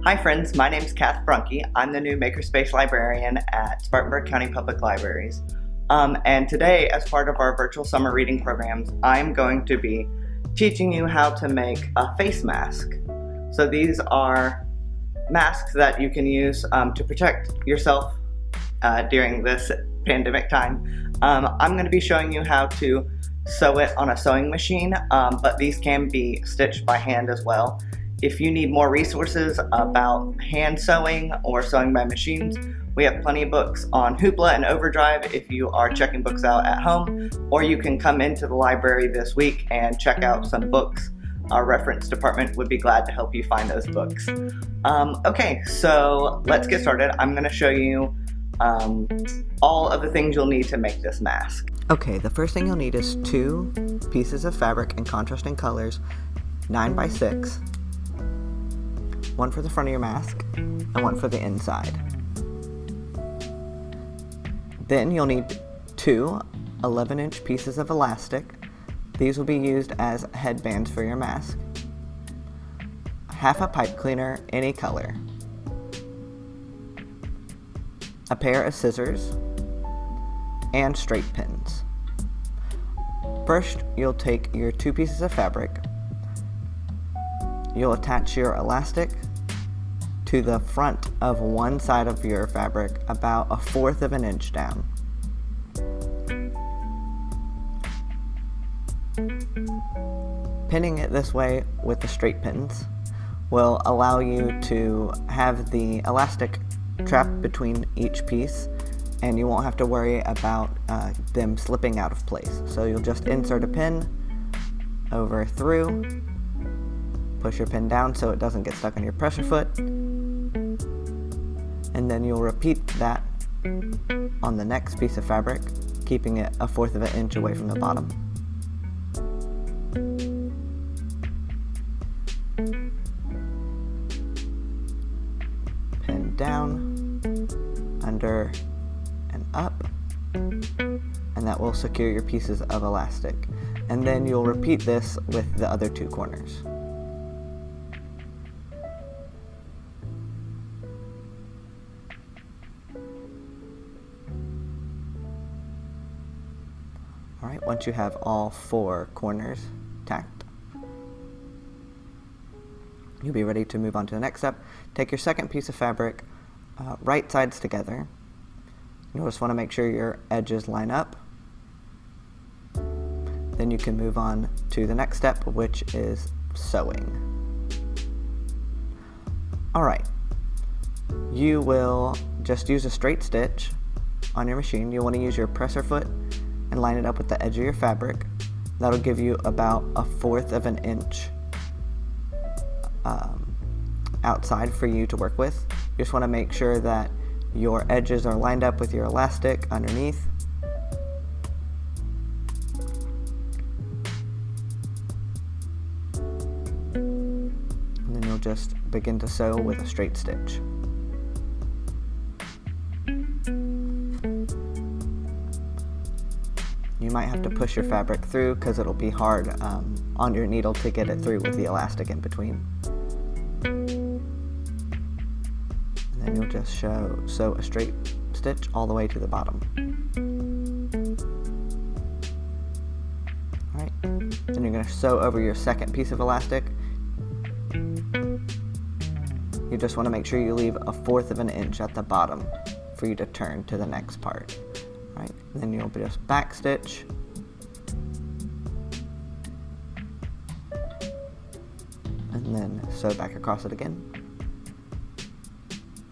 Hi friends, my name is Cath Bruhnke. I'm the new Space Librarian at Spartanburg County Public Libraries. And today, as part of our virtual summer reading programs, I'm going to be teaching you how to make a face mask. So these are masks that you can use to protect yourself during this pandemic time. I'm going to be showing you how to sew it on a sewing machine, but these can be stitched by hand as well. If you need more resources about hand sewing or sewing by machines, we have plenty of books on Hoopla and Overdrive if you are checking books out at home, or you can come into the library this week and check out some books. Our reference department would be glad to help you find those books. Okay, so let's get started. I'm going to show you all of the things you'll need to make this mask. Okay, the first thing you'll need is 2 pieces of fabric in contrasting colors, 9 by 6. One for the front of your mask, and one for the inside. Then you'll need 2 11-inch pieces of elastic. These will be used as headbands for your mask. Half a pipe cleaner, any color. A pair of scissors, and straight pins. First, you'll take your 2 pieces of fabric. You'll attach your elastic to the front of one side of your fabric about 1/4 of an inch down. Pinning it this way with the straight pins will allow you to have the elastic trapped between each piece, and you won't have to worry about them slipping out of place. So you'll just insert a pin over through, push your pin down so it doesn't get stuck on your pressure foot, and then you'll repeat that on the next piece of fabric, keeping it 1/4 of an inch away from the bottom. Pin down, under, and up, and that will secure your pieces of elastic. And then you'll repeat this with the other 2 corners. Alright, once you have all 4 corners tacked, you'll be ready to move on to the next step. Take your second piece of fabric, right sides together. You'll just want to make sure your edges line up. Then you can move on to the next step, which is sewing. Alright, you will just use a straight stitch on your machine. You'll want to use your presser foot and line it up with the edge of your fabric. That'll give you about 1/4 of an inch outside for you to work with. You just want to make sure that your edges are lined up with your elastic underneath. And then you'll just begin to sew with a straight stitch. You might have to push your fabric through because it'll be hard on your needle to get it through with the elastic in between. And then you'll just sew a straight stitch all the way to the bottom. Alright, then you're going to sew over your second piece of elastic. You just want to make sure you leave 1/4 of an inch at the bottom for you to turn to the next part. Right, then you'll just back stitch, and then sew back across it again.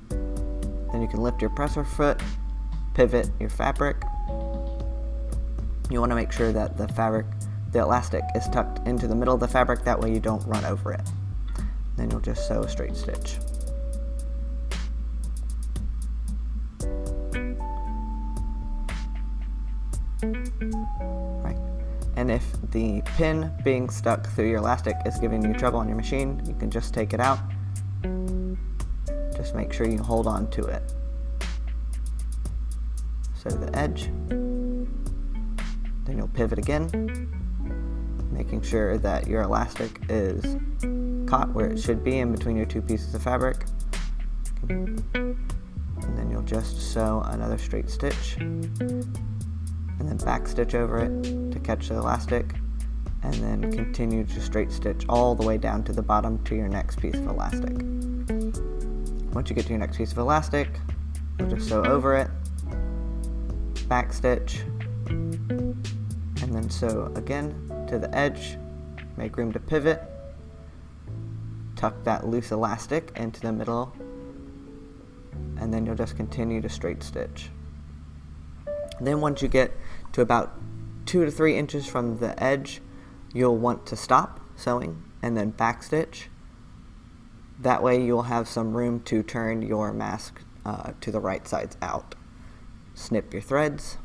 Then you can lift your presser foot, pivot your fabric. You want to make sure that the elastic is tucked into the middle of the fabric, that way you don't run over it. Then you'll just sew a straight stitch. Right. And if the pin being stuck through your elastic is giving you trouble on your machine, you can just take it out. Just make sure you hold on to it. Sew the edge. Then you'll pivot again, making sure that your elastic is caught where it should be in between your 2 pieces of fabric. And then you'll just sew another straight stitch, and then back stitch over it to catch the elastic, and then continue to straight stitch all the way down to the bottom to your next piece of elastic. Once you get to your next piece of elastic, you'll just sew over it, back stitch, and then sew again to the edge, make room to pivot, tuck that loose elastic into the middle, and then you'll just continue to straight stitch. Then once you get to about 2 to 3 inches from the edge, you'll want to stop sewing and then back stitch. That way you'll have some room to turn your mask to the right sides out. Snip your threads.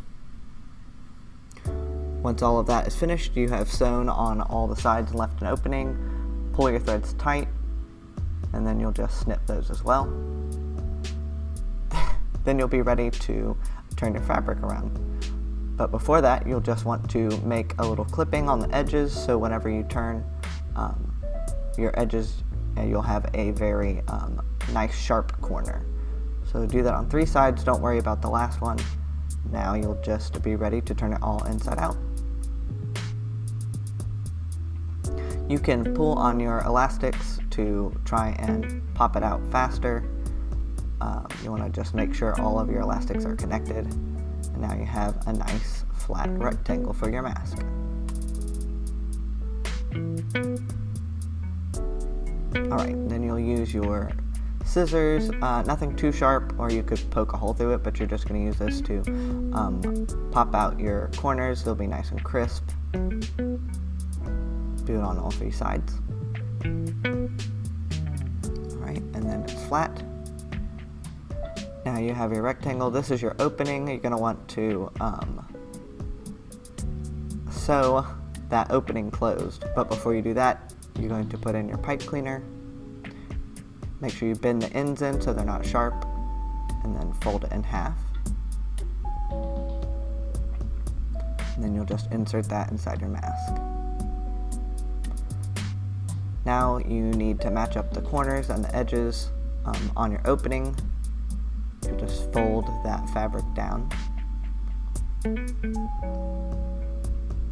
Once all of that is finished, you have sewn on all the sides and left an opening. Pull your threads tight, and then you'll just snip those as well. Then you'll be ready to turn your fabric around. But before that, you'll just want to make a little clipping on the edges, so whenever you turn your edges, you'll have a very nice sharp corner. So do that on 3 sides, don't worry about the last one. Now you'll just be ready to turn it all inside out. You can pull on your elastics to try and pop it out faster. You want to just make sure all of your elastics are connected, and now you have a nice flat rectangle for your mask. Alright, then you'll use your scissors, nothing too sharp, or you could poke a hole through it, but you're just going to use this to pop out your corners. They'll be nice and crisp. Do it on all 3 sides. Alright, and then it's flat. Now you have your rectangle. This is your opening. You're going to want to sew that opening closed. But before you do that, you're going to put in your pipe cleaner. Make sure you bend the ends in so they're not sharp, and then fold it in half. And then you'll just insert that inside your mask. Now you need to match up the corners and the edges on your opening. You just fold that fabric down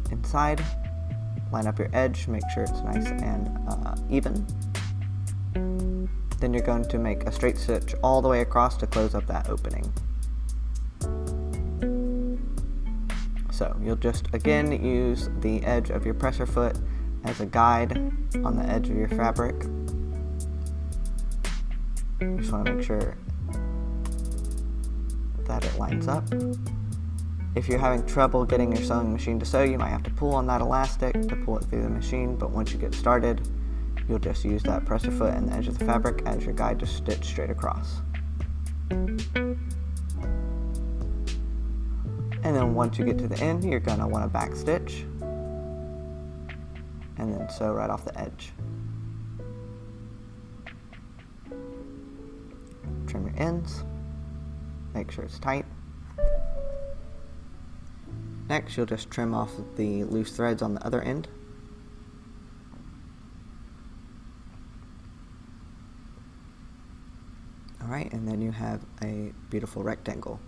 inside, line up your edge, make sure it's nice and even. Then you're going to make a straight stitch all the way across to close up that opening. So you'll just again use the edge of your presser foot as a guide on the edge of your fabric. You just want to make sure that it lines up. If you're having trouble getting your sewing machine to sew, you might have to pull on that elastic to pull it through the machine, but once you get started, you'll just use that presser foot and the edge of the fabric as your guide to stitch straight across. And then once you get to the end, you're going to want to back stitch and then sew right off the edge. Trim your ends, make sure it's tight. Next, you'll just trim off the loose threads on the other end. Alright, and then you have a beautiful rectangle.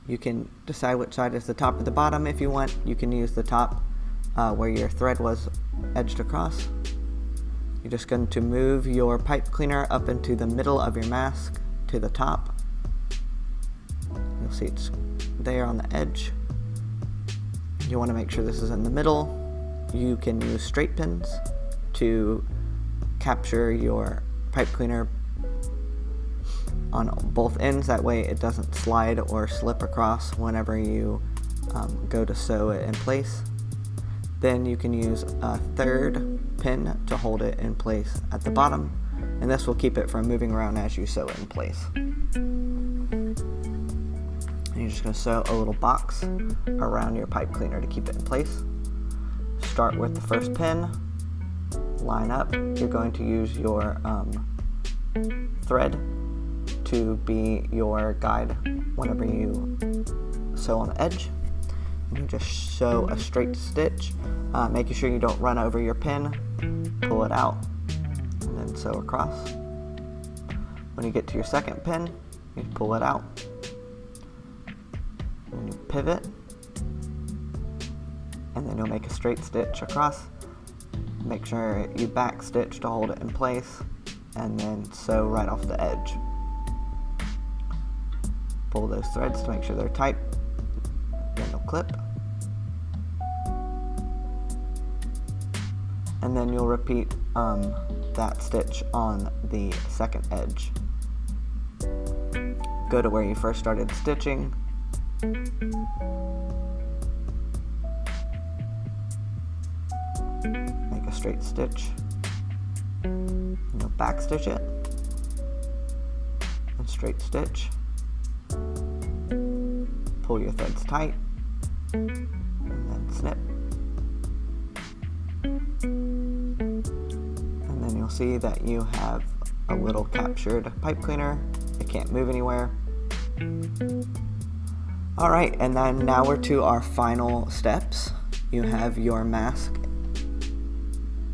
You can decide which side is the top or the bottom if you want. You can use the top where your thread was edged across. You're just going to move your pipe cleaner up into the middle of your mask to the top. You'll see it's there on the edge. You want to make sure this is in the middle. You can use straight pins to capture your pipe cleaner on both ends, that way it doesn't slide or slip across whenever you go to sew it in place. Then you can use a third pin to hold it in place at the bottom, and this will keep it from moving around as you sew it in place. And you're just going to sew a little box around your pipe cleaner to keep it in place. Start with the first pin, line up. You're going to use your thread to be your guide whenever you sew on the edge. And you just sew a straight stitch, making sure you don't run over your pin. Pull it out and then sew across. When you get to your second pin, you pull it out, and you pivot, and then you'll make a straight stitch across. Make sure you back stitch to hold it in place, and then sew right off the edge. Pull those threads to make sure they're tight, then you'll clip, and then you'll repeat that stitch on the second edge. Go to where you first started stitching, make a straight stitch, and you'll back stitch it, and straight stitch, pull your threads tight, and then snip. And then you'll see that you have a little captured pipe cleaner. It can't move anywhere. Alright, and then now we're to our final steps. You have your mask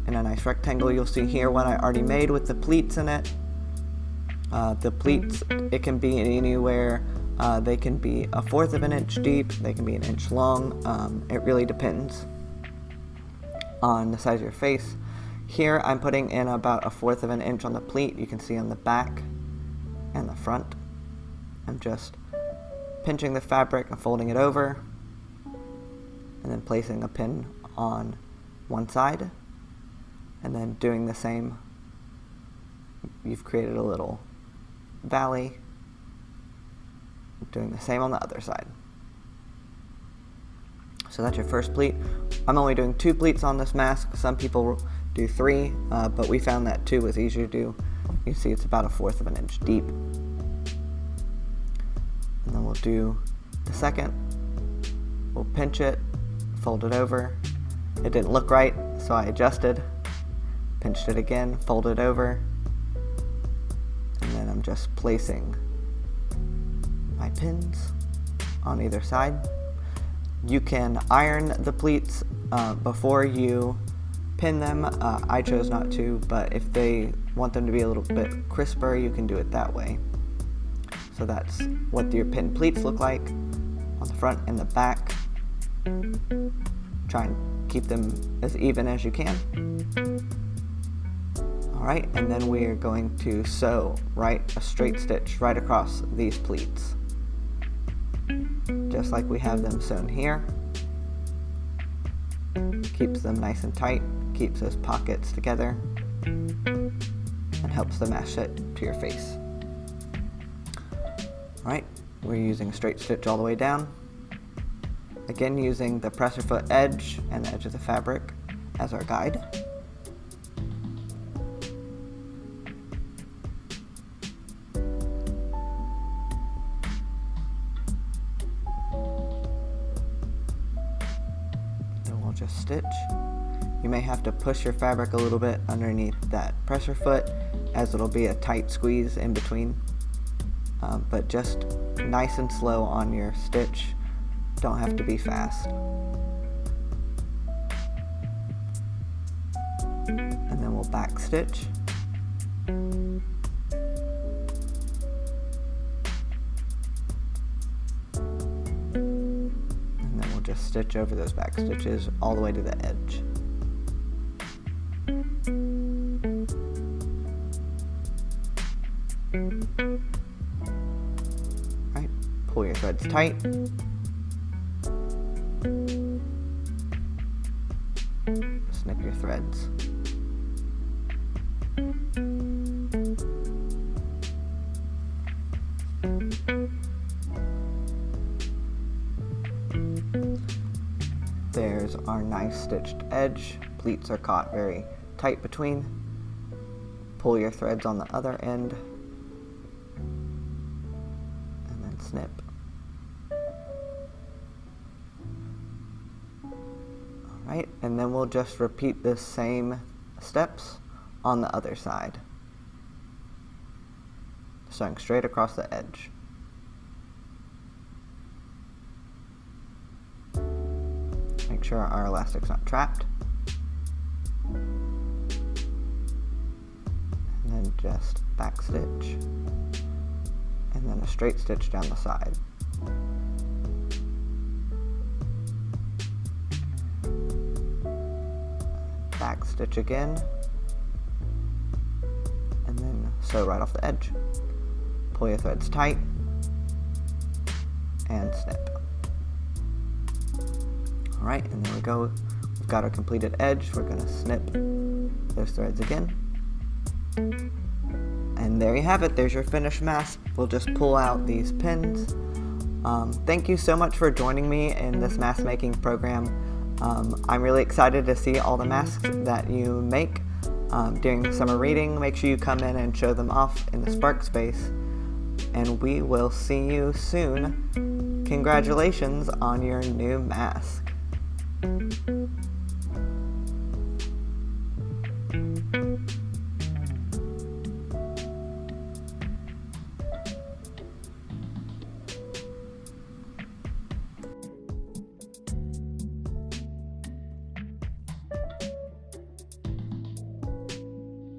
in a nice rectangle. You'll see here one I already made with the pleats in it. The pleats, it can be anywhere. They can be 1/4 of an inch deep, they can be an inch long. It really depends on the size of your face. Here I'm putting in about 1/4 of an inch on the pleat. You can see on the back and the front. I'm just pinching the fabric and folding it over, and then placing a pin on one side, and then doing the same. You've created a little valley, doing the same on the other side. So that's your first pleat. I'm only doing 2 pleats on this mask. Some people do 3, but we found that 2 was easier to do. You see it's about 1/4 of an inch deep. And then we'll do the second. We'll pinch it, fold it over. It didn't look right, so I adjusted, pinched it again, folded it over, and then I'm just placing my pins on either side. You can iron the pleats before you pin them. I chose not to, but if they want them to be a little bit crisper, you can do it that way. So that's what your pin pleats look like on the front and the back. Try and keep them as even as you can. Alright, and then we are going to sew a straight stitch right across these pleats, just like we have them sewn here. Keeps them nice and tight, keeps those pockets together, and helps the mesh fit to your face. Alright, we're using a straight stitch all the way down. Again, using the presser foot edge and the edge of the fabric as our guide. Then we'll just stitch. You may have to push your fabric a little bit underneath that presser foot, as it'll be a tight squeeze in between. But just nice and slow on your stitch. Don't have to be fast. And then we'll back stitch. And then we'll just stitch over those back stitches all the way to the edge. Right, pull your threads tight. Snip your threads. There's our nice stitched edge. Pleats are caught very tight between. Pull your threads on the other end, and then snip. Alright, and then we'll just repeat the same steps on the other side, sewing straight across the edge. Make sure our elastic's not trapped. And then just back stitch, and then a straight stitch down the side. Back stitch again, and then sew right off the edge. Pull your threads tight and snip. Alright, and there we go. We've got our completed edge. We're going to snip those threads again. And there you have it. There's your finished mask. We'll just pull out these pins. Thank you so much for joining me in this mask making program. I'm really excited to see all the masks that you make during the summer reading. Make sure you come in and show them off in the Spark space. And we will see you soon. Congratulations on your new mask.